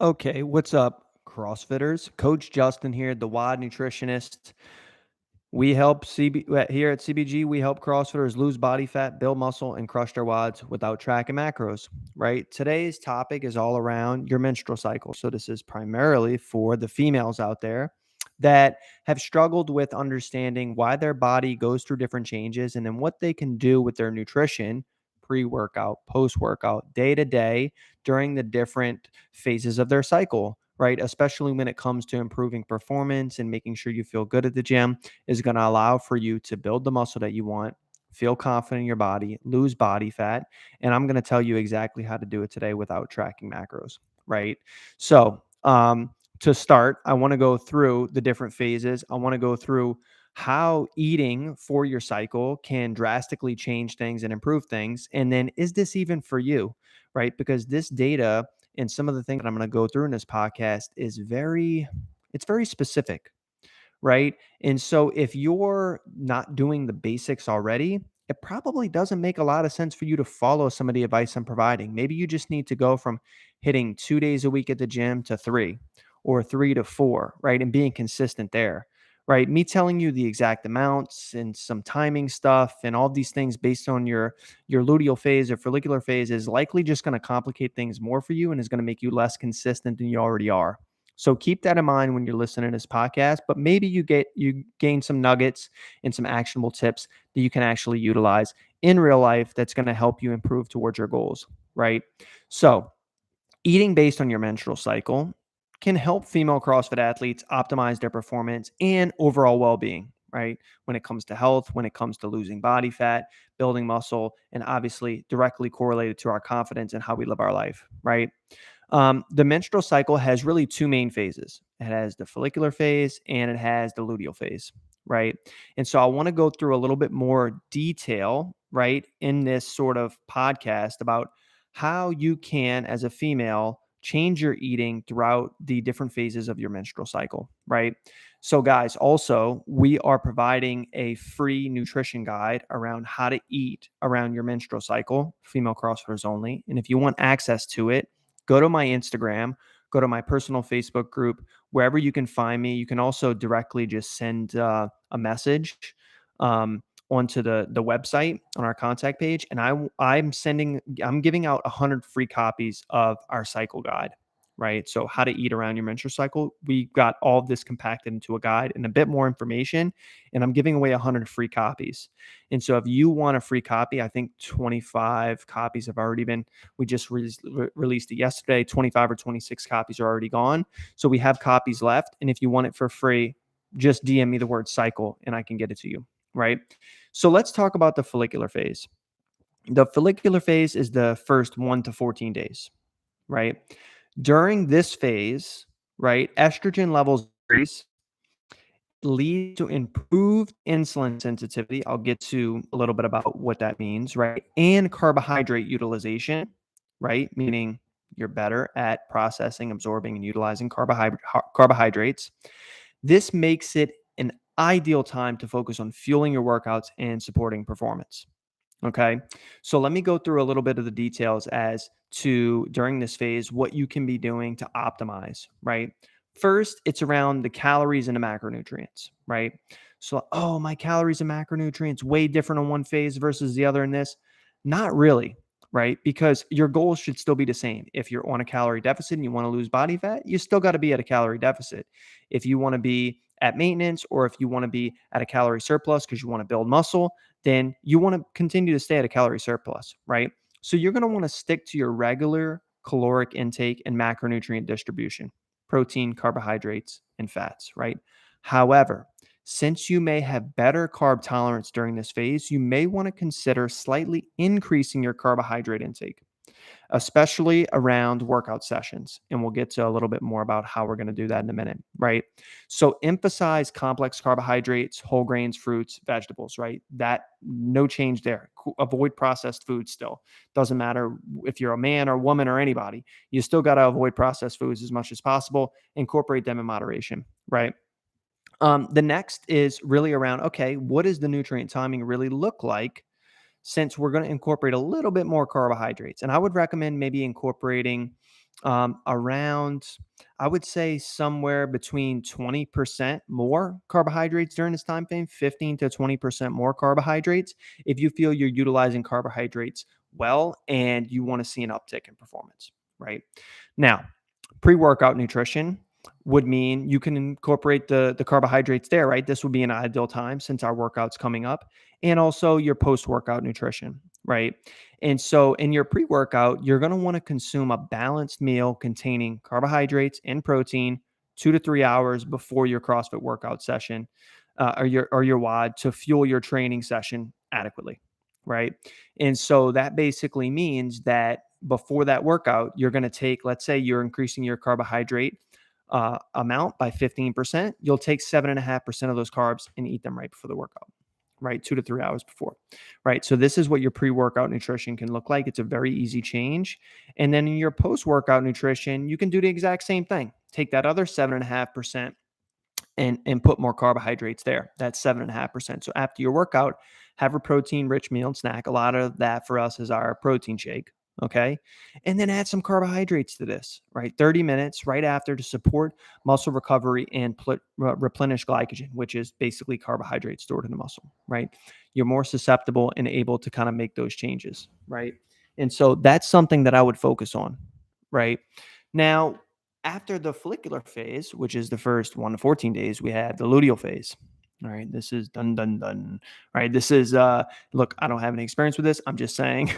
Okay, what's up, CrossFitters? Coach Justin here, the WOD nutritionist. We help here at CBG. We help CrossFitters lose body fat, build muscle, and crush their WODs without tracking macros. Right. Today's topic is all around your menstrual cycle. So this is primarily for the females out there that have struggled with understanding why their body goes through different changes and then what they can do with their nutrition pre-workout, post-workout, day to day during the different phases of their cycle, right? Especially when it comes to improving performance and making sure you feel good at the gym is going to allow for you to build the muscle that you want, feel confident in your body, lose body fat. And I'm going to tell you exactly how to do it today without tracking macros, right? So, to start, I want to go through the different phases. I want to go through how eating for your cycle can drastically change things and improve things. And then, is this even for you, right? Because this data and some of the things that I'm going to go through in this podcast is it's very specific, right? And so if you're not doing the basics already, it probably doesn't make a lot of sense for you to follow some of the advice I'm providing. Maybe you just need to go from hitting 2 days a week at the gym to three or 3 to 4, right? And being consistent there, right? Me telling you the exact amounts and some timing stuff and all these things based on your luteal phase or follicular phase is likely just going to complicate things more for you and is going to make you less consistent than you already are. So keep that in mind when you're listening to this podcast, but maybe you gain some nuggets and some actionable tips that you can actually utilize in real life that's going to help you improve towards your goals, right? So, eating based on your menstrual cycle can help female CrossFit athletes optimize their performance and overall well-being, right? When it comes to health, when it comes to losing body fat, building muscle, and obviously directly correlated to our confidence and how we live our life, right? The menstrual cycle has really two main phases. It has the follicular phase and it has the luteal phase, right? And so I want to go through a little bit more detail, right, in this sort of podcast about how you can, as a female, change your eating throughout the different phases of your menstrual cycle, right? So, guys, also, we are providing a free nutrition guide around how to eat around your menstrual cycle, female CrossFitters only. And if you want access to it, go to my Instagram, go to my personal Facebook group, wherever you can find me. You can also directly just send a message onto the website on our contact page, and I'm giving out 100 free copies of our cycle guide. Right. So how to eat around your menstrual cycle. We got all of this compacted into a guide and a bit more information. And I'm giving away 100 free copies. And so if you want a free copy, I think 25 copies have already been we just released it yesterday. 25 or 26 copies are already gone. So we have copies left. And if you want it for free, just DM me the word cycle and I can get it to you. Right. So let's talk about the follicular phase. The follicular phase is the first 1 to 14 days. Right. During this phase, right, estrogen levels increase, lead to improved insulin sensitivity. I'll get to a little bit about what that means, right? And carbohydrate utilization, right? Meaning you're better at processing, absorbing, and utilizing carbohydrates. This makes it an ideal time to focus on fueling your workouts and supporting performance. Okay. So let me go through a little bit of the details as to during this phase, what you can be doing to optimize, right? First, it's around the calories and the macronutrients, right? So, oh, my calories and macronutrients way different on one phase versus the other in this. Not really, right? Because your goals should still be the same. If you're on a calorie deficit and you want to lose body fat, you still got to be at a calorie deficit. If you want to be at maintenance or if you want to be at a calorie surplus because you want to build muscle, then you want to continue to stay at a calorie surplus, right? So you're going to want to stick to your regular caloric intake and macronutrient distribution, protein, carbohydrates, and fats, right? However, since you may have better carb tolerance during this phase, you may want to consider slightly increasing your carbohydrate intake, especially around workout sessions. And we'll get to a little bit more about how we're going to do that in a minute, right? So emphasize complex carbohydrates, whole grains, fruits, vegetables, right? That no change there. Avoid processed foods still. Doesn't matter if you're a man or woman or anybody, you still got to avoid processed foods as much as possible. Incorporate them in moderation, right? The next is really around, okay, what does the nutrient timing really look like since we're going to incorporate a little bit more carbohydrates? And I would recommend maybe incorporating around, I would say somewhere between 20% more carbohydrates during this time frame, 15 to 20% more carbohydrates, if you feel you're utilizing carbohydrates well and you want to see an uptick in performance, right? Now, pre-workout nutrition would mean you can incorporate the carbohydrates there, right? This would be an ideal time since our workout's coming up, and also your post-workout nutrition, right? And so in your pre-workout, you're going to want to consume a balanced meal containing carbohydrates and protein 2 to 3 hours before your CrossFit workout session, or your WOD, to fuel your training session adequately, right? And so that basically means that before that workout, you're going to take, let's say you're increasing your carbohydrate amount by 15%, you'll take 7.5% of those carbs and eat them right before the workout, right? 2 to 3 hours before, right? So this is what your pre-workout nutrition can look like. It's a very easy change. And then in your post-workout nutrition, you can do the exact same thing. Take that other 7.5% and put more carbohydrates there. That's 7.5%. So after your workout, have a protein rich meal and snack. A lot of that for us is our protein shake. Okay. And then add some carbohydrates to this, right? 30 minutes right after to support muscle recovery and replenish glycogen, which is basically carbohydrates stored in the muscle, right? You're more susceptible and able to kind of make those changes, right? And so that's something that I would focus on, right? Now, after the follicular phase, which is the first 1 to 14 days, we have the luteal phase. All right, this is done, done, done. All right, this is look, I don't have any experience with this. I'm just saying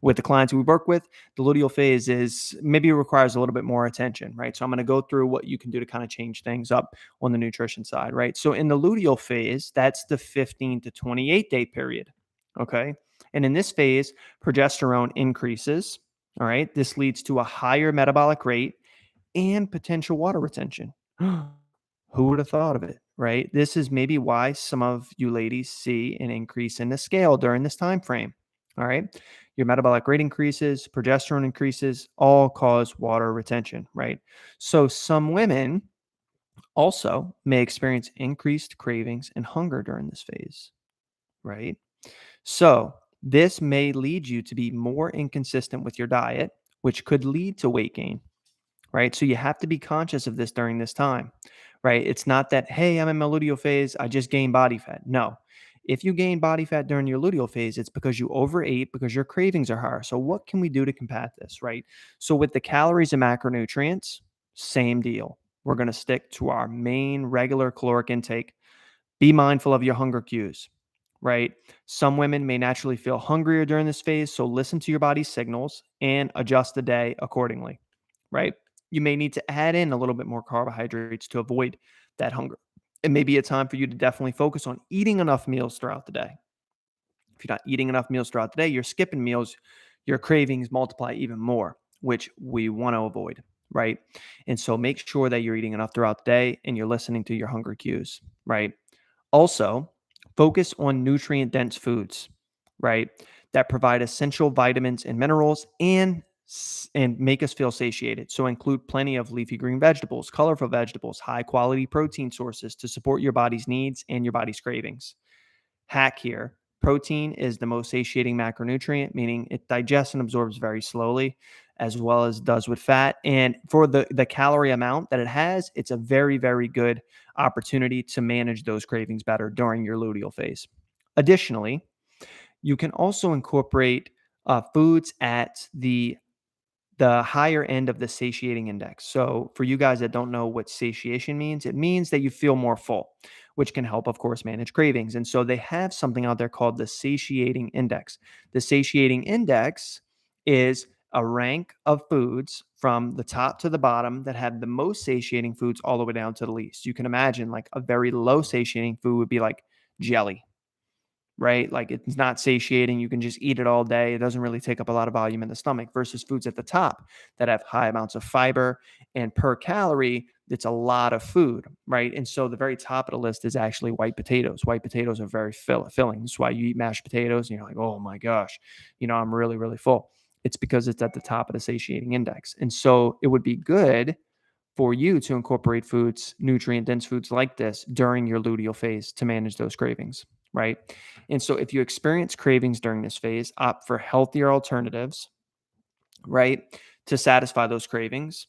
with the clients we work with, the luteal phase is maybe requires a little bit more attention, right? So I'm going to go through what you can do to kind of change things up on the nutrition side, right? So in the luteal phase, that's the 15 to 28 day period. Okay. And in this phase, progesterone increases. All right. This leads to a higher metabolic rate and potential water retention. Who would have thought of it, right? This is maybe why some of you ladies see an increase in the scale during this time frame. All right. Your metabolic rate increases, progesterone increases, all cause water retention, right? So some women also may experience increased cravings and hunger during this phase, right? So this may lead you to be more inconsistent with your diet, which could lead to weight gain, right? So you have to be conscious of this during this time, right? It's not that, hey, I'm in my luteal phase, I just gained body fat. No. If you gain body fat during your luteal phase, it's because you overate, because your cravings are higher. So what can we do to combat this, right? So with the calories and macronutrients, same deal. We're going to stick to our main regular caloric intake. Be mindful of your hunger cues, right? Some women may naturally feel hungrier during this phase, so listen to your body's signals and adjust the day accordingly, right? You may need to add in a little bit more carbohydrates to avoid that hunger. It may be a time for you to definitely focus on eating enough meals throughout the day. If you're not eating enough meals throughout the day, you're skipping meals, your cravings multiply even more, which we want to avoid, right? And so make sure that you're eating enough throughout the day and you're listening to your hunger cues, right? Also, focus on nutrient dense foods, right? That provide essential vitamins and minerals and make us feel satiated. So include plenty of leafy green vegetables, colorful vegetables, high quality protein sources to support your body's needs and your body's cravings. Hack here. Protein is the most satiating macronutrient, meaning it digests and absorbs very slowly, as well as does with fat. And for the calorie amount that it has, it's a very, very good opportunity to manage those cravings better during your luteal phase. Additionally, you can also incorporate foods at the higher end of the satiating index. So, for you guys that don't know what satiation means, it means that you feel more full, which can help, of course, manage cravings. And so, they have something out there called the satiating index. The satiating index is a rank of foods from the top to the bottom that have the most satiating foods all the way down to the least. You can imagine like a very low satiating food would be like jelly, right? Like it's not satiating. You can just eat it all day. It doesn't really take up a lot of volume in the stomach versus foods at the top that have high amounts of fiber and per calorie, it's a lot of food, right? And so the very top of the list is actually white potatoes. White potatoes are very filling. That's why you eat mashed potatoes and you're like, oh my gosh, I'm really, really full. It's because it's at the top of the satiating index. And so it would be good for you to incorporate foods, nutrient dense foods like this during your luteal phase to manage those cravings, right? And so if you experience cravings during this phase, opt for healthier alternatives, right? to satisfy those cravings,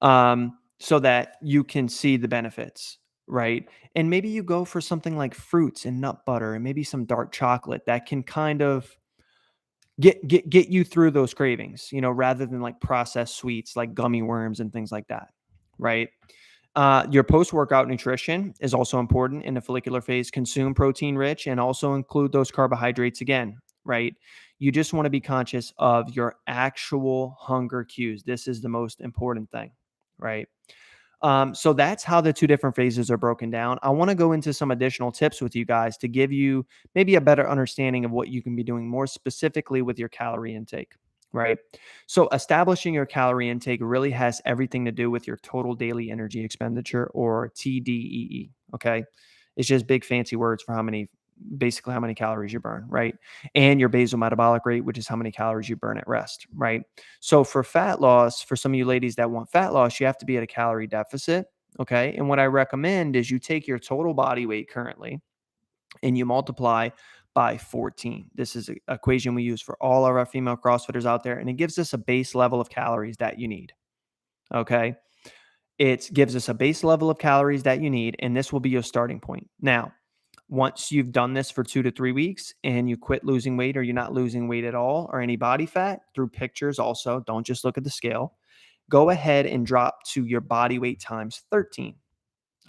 so that you can see the benefits, right? And maybe you go for something like fruits and nut butter and maybe some dark chocolate that can kind of get you through those cravings, rather than like processed sweets like gummy worms and things like that, right? Your post workout nutrition is also important in the follicular phase. Consume protein rich and also include those carbohydrates again, right? You just want to be conscious of your actual hunger cues. This is the most important thing, right? So that's how the two different phases are broken down. I want to go into some additional tips with you guys to give you maybe a better understanding of what you can be doing more specifically with your calorie intake, right? So establishing your calorie intake really has everything to do with your total daily energy expenditure, or TDEE. Okay. It's just big fancy words for basically how many calories you burn, right? And your basal metabolic rate, which is how many calories you burn at rest, right? So for fat loss, for some of you ladies that want fat loss, you have to be at a calorie deficit. Okay. And what I recommend is you take your total body weight currently and you multiply by 14. This is an equation we use for all of our female CrossFitters out there, and it gives us a base level of calories that you need. Okay. It gives us a base level of calories that you need, and this will be your starting point. Now, once you've done this for 2 to 3 weeks and you quit losing weight, or you're not losing weight at all or any body fat through pictures, also, don't just look at the scale, go ahead and drop to your body weight times 13.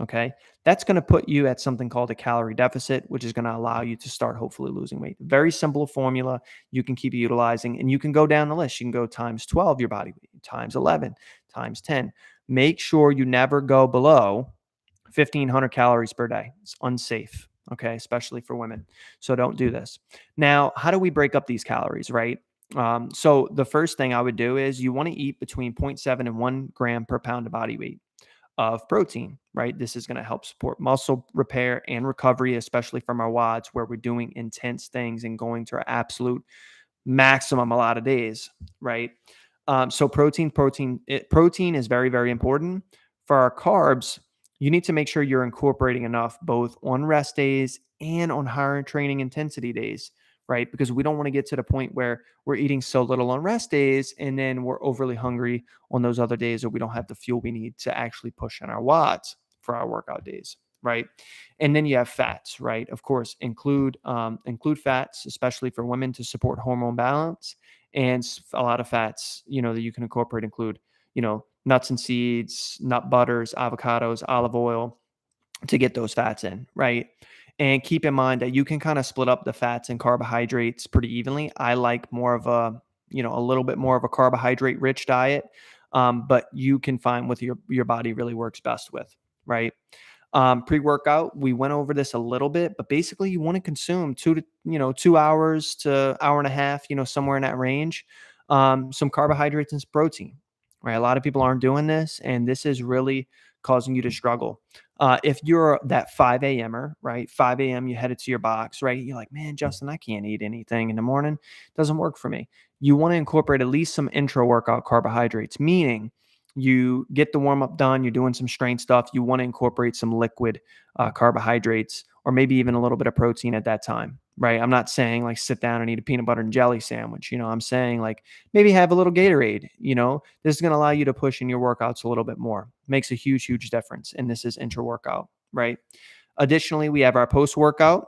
Okay. That's going to put you at something called a calorie deficit, which is going to allow you to start hopefully losing weight. Very simple formula you can keep utilizing, and you can go down the list. You can go times 12 your body weight, times 11, times 10. Make sure you never go below 1,500 calories per day. It's unsafe. Okay. Especially for women. So don't do this. Now, how do we break up these calories, right? So the first thing I would do is you want to eat between 0.7 and 1 gram per pound of body weight of protein, right? This is going to help support muscle repair and recovery, especially from our WODs, where we're doing intense things and going to our absolute maximum a lot of days, right? So protein is very, very important. For our carbs, you need to make sure you're incorporating enough both on rest days and on higher training intensity days, right? Because we don't want to get to the point where we're eating so little on rest days and then we're overly hungry on those other days, or we don't have the fuel we need to actually push on our watts for our workout days, right? And then you have fats, right? Of course, include fats, especially for women, to support hormone balance. And a lot of fats, that you can incorporate include, nuts and seeds, nut butters, avocados, olive oil, to get those fats in, right? And keep in mind that you can kind of split up the fats and carbohydrates pretty evenly. I like more of a little bit more of a carbohydrate rich diet, but you can find what your body really works best with, right? Pre-workout, we went over this a little bit, but basically you want to consume 2 hours to hour and a half, somewhere in that range, some carbohydrates and some protein, right? A lot of people aren't doing this, and this is really causing you to struggle. If you're that 5 a.m.er, right? 5 a.m. you headed to your box, right? You're like, man, Justin, I can't eat anything in the morning. Doesn't work for me. You want to incorporate at least some intra workout carbohydrates, meaning you get the warm up done, you're doing some strength stuff. You want to incorporate some liquid carbohydrates, or maybe even a little bit of protein at that time, right? I'm not saying like sit down and eat a peanut butter and jelly sandwich. I'm saying like maybe have a little Gatorade. This is going to allow you to push in your workouts a little bit more. Makes a huge, huge difference. And this is intra workout, right? Additionally, we have our post workout,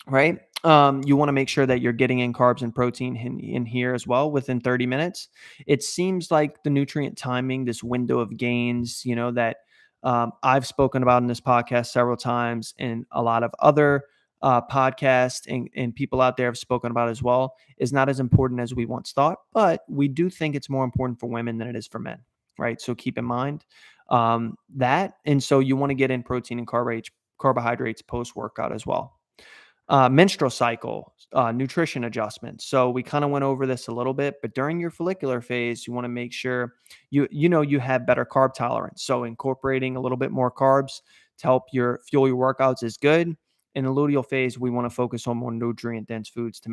right? You want to make sure that you're getting in carbs and protein in here as well within 30 minutes. It seems like the nutrient timing, this window of gains, that I've spoken about in this podcast several times, and a lot of other podcasts and people out there have spoken about as well, is not as important as we once thought, but we do think it's more important for women than it is for men, right? So keep in mind that. And so you want to get in protein and carbohydrates post workout as well. Menstrual cycle, nutrition adjustments. So we kind of went over this a little bit, but during your follicular phase, you want to make sure you have better carb tolerance. So incorporating a little bit more carbs to help fuel your workouts is good. In the luteal phase, we want to focus on more nutrient dense foods to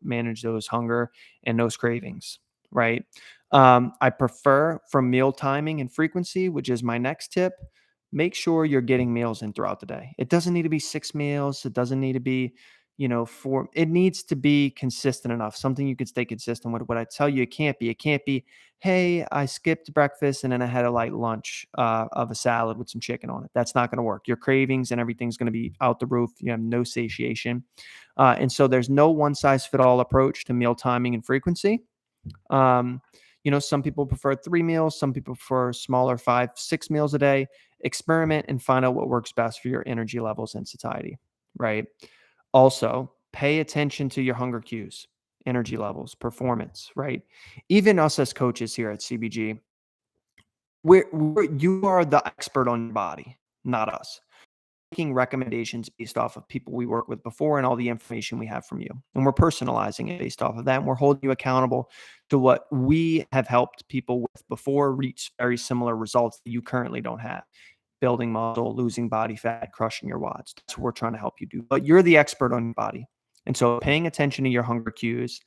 manage those hunger and those cravings, right? I prefer from meal timing and frequency, which is my next tip. Make sure you're getting meals in throughout the day. It doesn't need to be 6 meals. It doesn't need to be, for it needs to be consistent enough, something you can stay consistent with. What I tell you, it can't be, hey, I skipped breakfast and then I had a light lunch of a salad with some chicken on it. That's not going to work. Your cravings and everything's going to be out the roof. You have no satiation. And so there's no one size fit all approach to meal timing and frequency. Um, some people prefer 3 meals, some people prefer smaller 5, 6 meals a day. Experiment and find out what works best for your energy levels and satiety, right? Also, pay attention to your hunger cues, energy levels, performance, right? Even us as coaches here at CBG, you are the expert on your body, not us. Making recommendations based off of people we work with before and all the information we have from you. And we're personalizing it based off of that. And we're holding you accountable to what we have helped people with before reach very similar results that you currently don't have. Building muscle, losing body fat, crushing your WODs. That's what we're trying to help you do. But you're the expert on your body. And so paying attention to your hunger cues,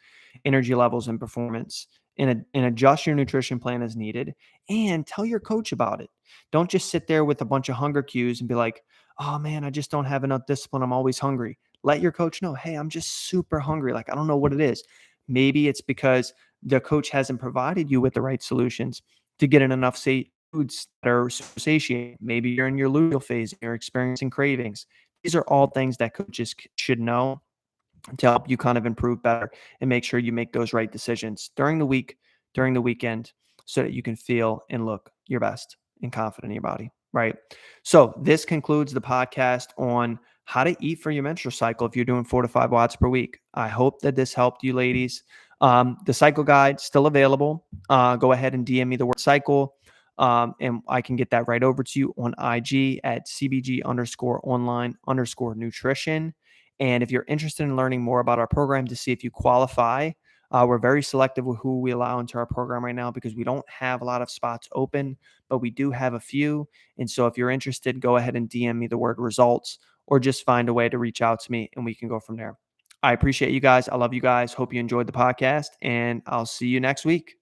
energy levels, and performance, and adjust your nutrition plan as needed, and tell your coach about it. Don't just sit there with a bunch of hunger cues and be like, oh man, I just don't have enough discipline. I'm always hungry. Let your coach know, hey, I'm just super hungry. Like, I don't know what it is. Maybe it's because the coach hasn't provided you with the right solutions to get in enough foods that are satiating. Maybe you're in your luteal phase, you're experiencing cravings. These are all things that coaches should know to help you kind of improve better and make sure you make those right decisions during the week, during the weekend, so that you can feel and look your best and confident in your body. Right. So this concludes the podcast on how to eat for your menstrual cycle if you're doing 4 to 5 watts per week. I hope that this helped you, ladies. The cycle guide still available. Go ahead and DM me the word cycle. And I can get that right over to you on IG at CBG_online_nutrition. And if you're interested in learning more about our program to see if you qualify, we're very selective with who we allow into our program right now because we don't have a lot of spots open, but we do have a few. And so if you're interested, go ahead and DM me the word results or just find a way to reach out to me and we can go from there. I appreciate you guys. I love you guys. Hope you enjoyed the podcast and I'll see you next week.